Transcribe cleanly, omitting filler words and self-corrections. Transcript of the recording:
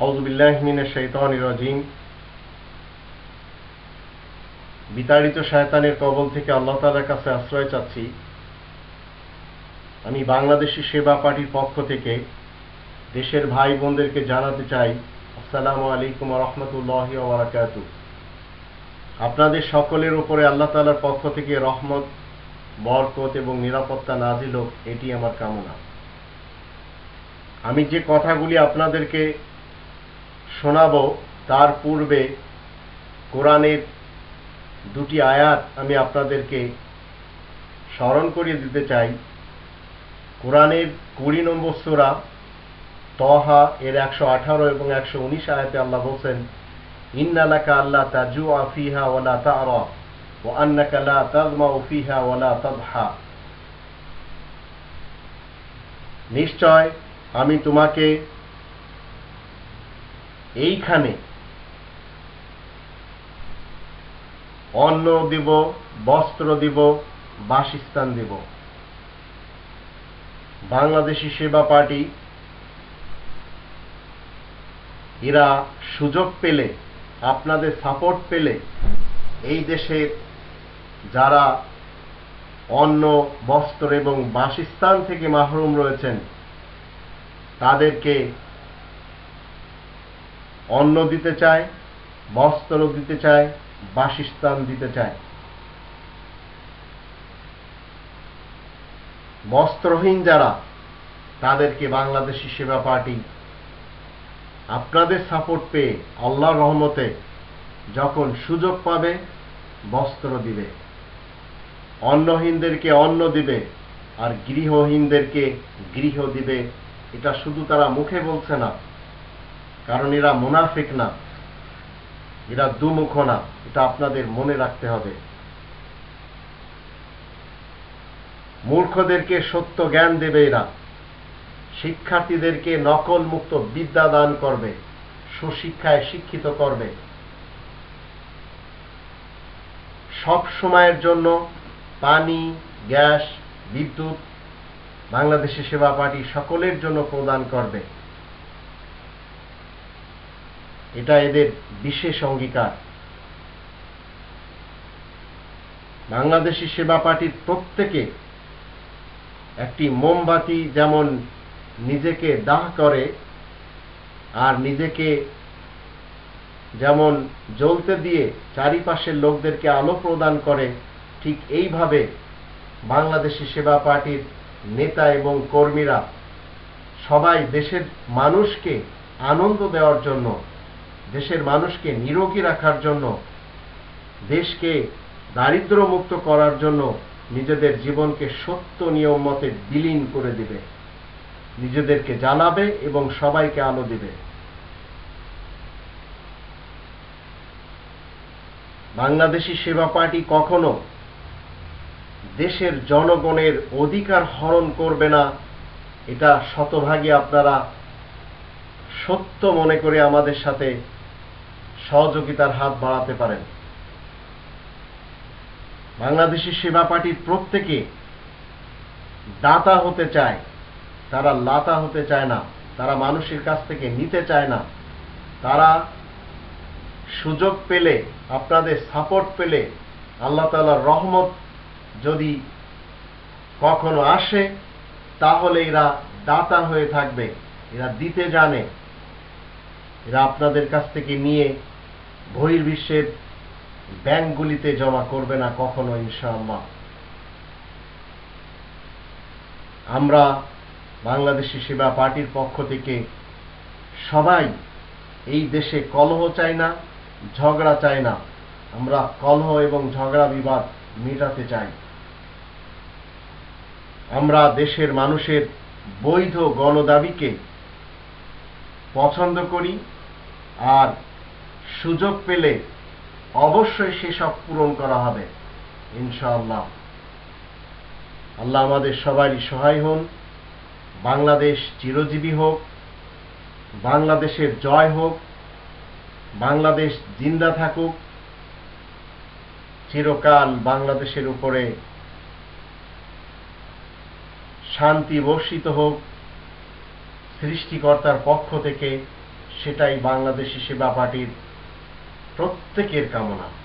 আউযু বিল্লাহি মিনাশ শাইতানির রাজিম। বিতাড়িত শয়তানের কবল থেকে আল্লাহ তাআলার কাছে আশ্রয় চাচ্ছি। আমি বাংলাদেশি সেবা পার্টির পক্ষ থেকে দেশের ভাই বোনদেরকে জানাতে চাই, আসসালামু আলাইকুম ওয়া রাহমাতুল্লাহি ওয়া বারাকাতুহু। আপনাদের সকলের উপরে আল্লাহ তাআলার পক্ষ থেকে রহমত, বরকত এবং নিরাপত্তা নাজিল হোক, এটি আমার কামনা। আমি যে কথাগুলি আপনাদেরকে শোনাবো তার পূর্বে কোরআনের দুটি আয়াত আমি আপনাদেরকে স্মরণ করিয়ে দিতে চাই। কোরআনের 20 নম্বর সূরা তহা এর 118 এবং 119 আয়াতে আল্লাহ বলেন, ইন্না লাকা আল্লা তাজুআ ফিহা ওয়া লা তা'রা ওয়া আন্নাকা লা তাযমাউ ফিহা ওয়া লা তাদহা। নিশ্চয় আমি তোমাকে এইখানে অন্ন দিব, বস্ত্র দিব, বাসস্থান দিব। বাংলাদেশি সেবা পার্টি এরা সুযোগ পেলে, আপনাদের সাপোর্ট পেলে এই দেশের যারা অন্ন, বস্ত্র এবং বাসস্থান থেকে মাহরুম রয়েছেন তাদেরকে অন্ন দিতে চায়, বস্ত্র দিতে চায়, বাসস্থান দিতে চায়। বস্ত্রহীন যারা তাদেরকে বাংলাদেশি সেবা পার্টি আপনাদের সাপোর্ট পেয়ে আল্লাহর রহমতে যখন সুযোগ পাবে বস্ত্র দিবে, অন্নহীনদেরকে অন্ন দিবে, আর গৃহহীনদেরকে গৃহ দিবে। এটা শুধু তারা মুখে বলছে না, কারণ এরা মুনাফিক না, এরা দুমুখ না। এটা আপনাদের মনে রাখতে হবে। মূর্খদেরকে সত্য জ্ঞান দেবে এরা, শিক্ষার্থীদেরকে নকল মুক্ত বিদ্যা দান করবে, সুশিক্ষায় শিক্ষিত করবে। সব সময়ের জন্য পানি, গ্যাস, বিদ্যুৎ বাংলাদেশি সেবা পার্টি সকলের জন্য প্রদান করবে। এটা এদের বিশেষ অঙ্গীকার। বাংলাদেশি সেবা পার্টির প্রত্যেকে একটি মোমবাতি যেমন নিজেকে দাহ করে আর নিজেকে যেমন জ্বলতে দিয়ে চারিপাশের লোকদেরকে আলো প্রদান করে, ঠিক এইভাবে বাংলাদেশি সেবা পার্টির নেতা এবং কর্মীরা সবাই দেশের মানুষকে আনন্দ দেওয়ার জন্য, দেশের মানুষকে নিরোগী রাখার জন্য, দেশকে দারিদ্র্যমুক্ত করার জন্য নিজেদের জীবনকে সত্য নিয়ম মতে বিলীন করে দিবে, নিজেদেরকে জানাবে এবং সবাইকে আলো দিবে। বাংলাদেশি সেবা পার্টি কখনো দেশের জনগণের অধিকার হরণ করবে না। এটা শতভাগী আপনারা সত্য মনে করে আমাদের সাথে সহযোগিতার হাত বাড়াতে পারেন। বাংলাদেশি সেবা পার্টির প্রত্যেকে দাতা হতে চায়, তারা লাতা হতে চায় না, তারা মানুষের কাছ থেকে নিতে চায় না। তারা সুযোগ পেলে, আপনাদের সাপোর্ট পেলে, আল্লাহ তাআলার রহমত যদি কখনো আসে তাহলে এরা দাতা হয়ে থাকবে, এরা দিতে জানে। এরা আপনাদের কাছ থেকে নিয়ে বহির্বিশ্বের ব্যাংকগুলিতে জমা করবে না কখনো, ইনশাআল্লাহ। আমরা বাংলাদেশি সেবা পার্টির পক্ষ থেকে সবাই এই দেশে কলহ চাই না, ঝগড়া চাই না। আমরা কলহ এবং ঝগড়া বিবাদ মেটাতে চাই। আমরা দেশের মানুষের বৈধ গণদাবিকে পছন্দ করি, আর সুযোগ পেলে অবশ্যই সেসব পূরণ করা হবে, ইনশাআল্লাহ। আল্লাহ আমাদের সবারই সহায় হন। বাংলাদেশ চিরজীবী হোক, বাংলাদেশের জয় হোক, বাংলাদেশ জিন্দা থাকুক, চিরকাল বাংলাদেশের উপরে শান্তি বর্ষিত হোক। সৃষ্টিকর্তার পক্ষ থেকে সেটাই বাংলাদেশি সেবা পার্টির প্রত্যেকের কামনা।